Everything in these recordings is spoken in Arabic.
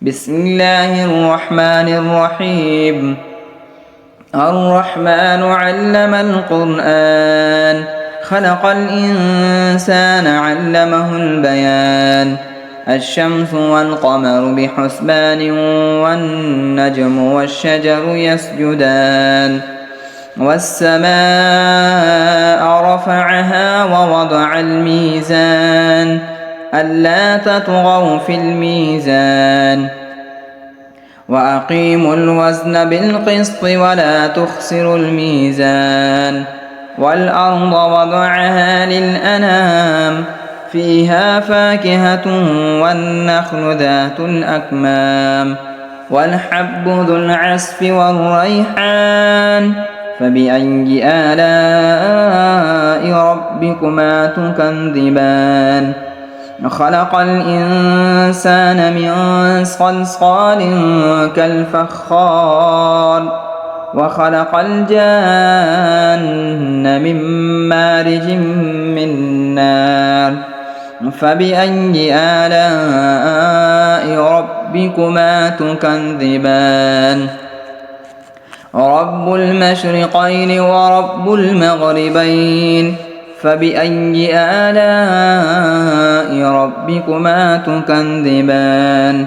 بسم الله الرحمن الرحيم. الرحمن علم القرآن، خلق الإنسان علمه البيان. الشمس والقمر بحسبان، والنجم والشجر يسجدان. والسماء رفعها ووضع الميزان، ألا تطغوا في الميزان. وأقيموا الوزن بالقسط ولا تخسروا الميزان. والأرض وضعها للأنام، فيها فاكهة والنخل ذات الأكمام، والحب ذو العصف والريحان. فبأي آلاء ربكما تكذبان؟ خلق الإنسان من صلصال كالفخار، وخلق الجان من مارج من نار. فبأي آلاء ربكما تكذبان؟ رب المشرقين ورب المغربين، فبأي آلاء ربكما تكذبان؟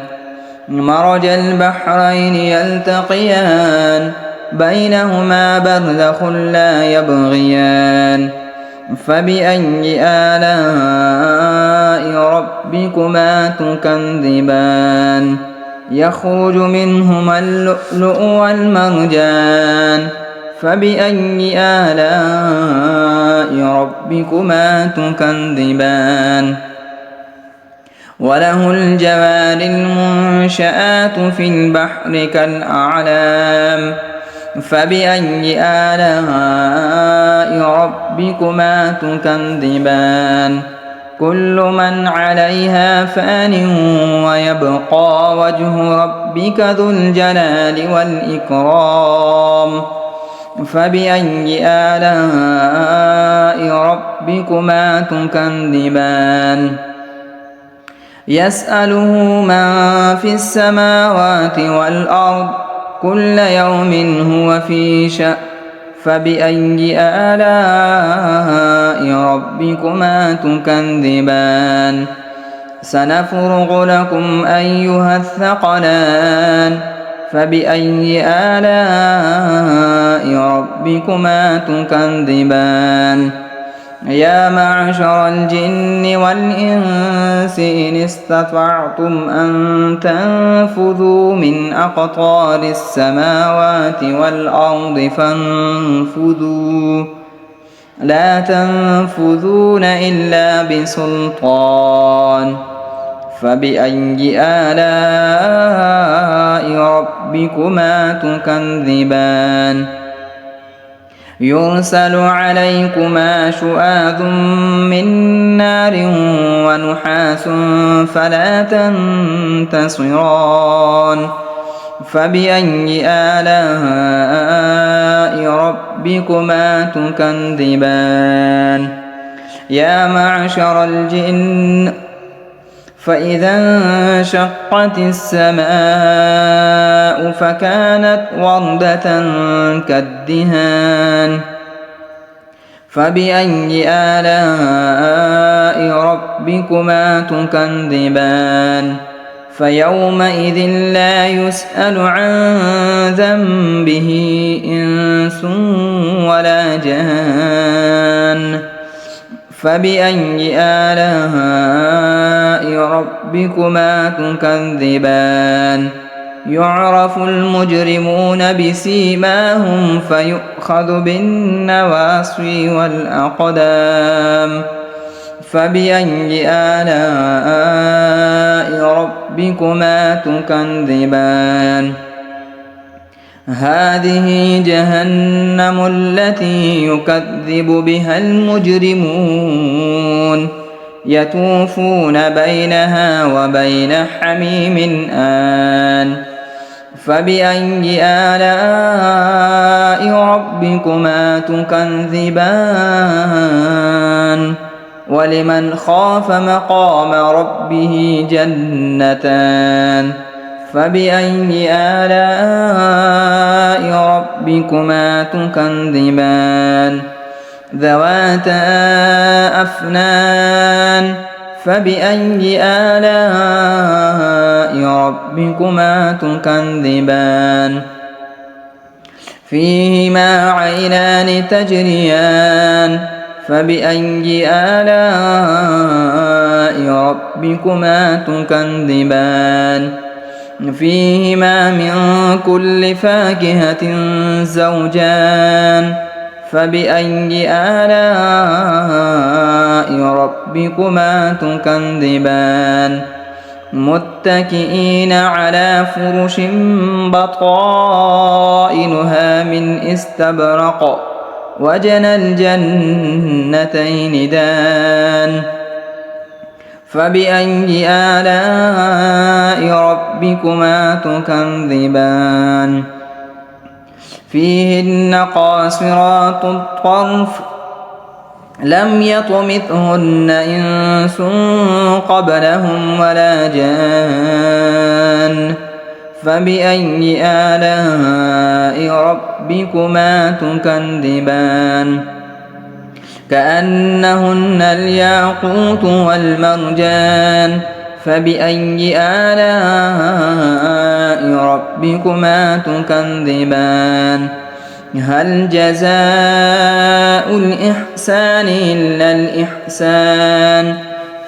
مرج البحرين يلتقيان، بينهما برزخ لا يبغيان. فبأي آلاء ربكما تكذبان؟ يخرج منهما اللؤلؤ والمرجان. فبأي آلاء ربكما تكذبان؟ وله الجوار المنشآت في البحر كالأعلام. فبأي آلاء ربكما تكذبان؟ كل من عليها فان، ويبقى وجه ربك ذو الجلال والإكرام. فبأي آلاء ربكما تكذبان؟ يسأله من في السماوات والأرض، كل يوم هو في شأن. فبأي آلاء ربكما تكذبان؟ سنفرغ لكم أيها الثقلان. فبأي آلاء ربكما تكذبان؟ يا معشر الجن والإنس إن استطعتم أن تنفذوا من أقطار السماوات والأرض فانفذوا، لا تنفذون إلا بسلطان. فبأي آلاء ربكما تكذبان؟ يرسل عليكما شواظ من نار ونحاس فلا تنتصران. فبأي آلاء ربكما تكذبان؟ يا معشر الجن، فإذا انشقت السماء فكانت وردة كالدهان. فبأي آلاء ربكما تكذبان؟ فيومئذ لا يسأل عن ذنبه إنس ولا جان. فبأي آلاء ربكما تكذبان؟ يعرف المجرمون بسيماهم فيؤخذ بالنواصي والأقدام. فبأي آلاء ربكما تكذبان؟ هذه جهنم التي يكذب بها المجرمون، يطوفون بينها وبين حميم آن. فبأي آلاء ربكما تكذبان؟ ولمن خاف مقام ربه جنتان، فبأي آلاء ربكما تكذبان ذواتا أفنان فبأي آلاء ربكما تكذبان فيهما عينان تجريان فبأي آلاء ربكما تكذبان فيهما من كل فاكهة زوجان فبأي آلاء ربكما تكذبان متكئين على فرش بطائنها من استبرق وجنى الجنتين دان فبأي آلاء ربكما تكذبان فيهن قاصرات الطرف لم يطمثهن إنس قبلهم ولا جان فبأي آلاء ربكما تكذبان كأنهن الياقوت والمرجان فبأي آلاء ربكما تكذبان هل جزاء الإحسان إلا الإحسان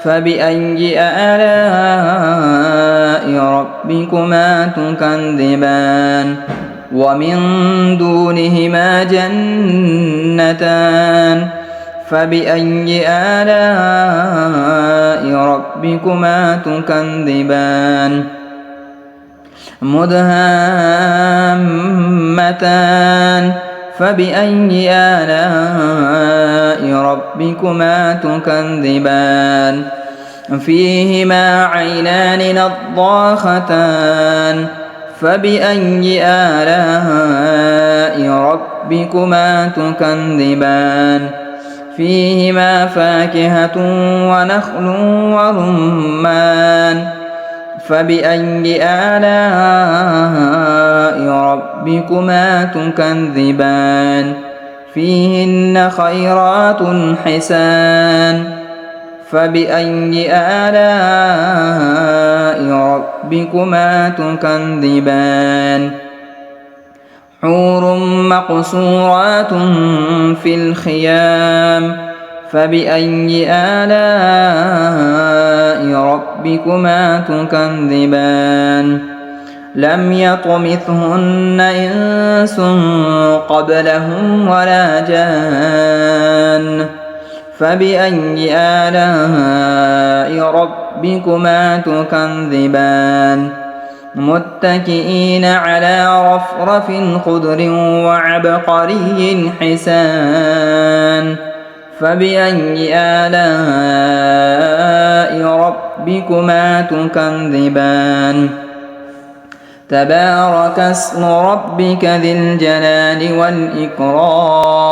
فبأي آلاء ربكما تكذبان ومن دونهما جنتان فبأي آلاء ربكما تكذبان مدهامتان فبأي آلاء ربكما تكذبان فيهما عينان نضاختان فبأي آلاء ربكما تكذبان فيهما فاكهة ونخل ورمان فبأي آلاء ربكما تكذبان فيهن خيرات حسان فبأي آلاء ربكما تكذبان حور مقصورات في الخيام فبأي آلاء ربكما تكذبان لم يطمثهن إنس قبلهم ولا جان فبأي آلاء ربكما تكذبان متكئين على رفرف خضر وعبقري حسان فبأي آلاء ربكما تكذبان تبارك اسم ربك ذي الجلال والإكرام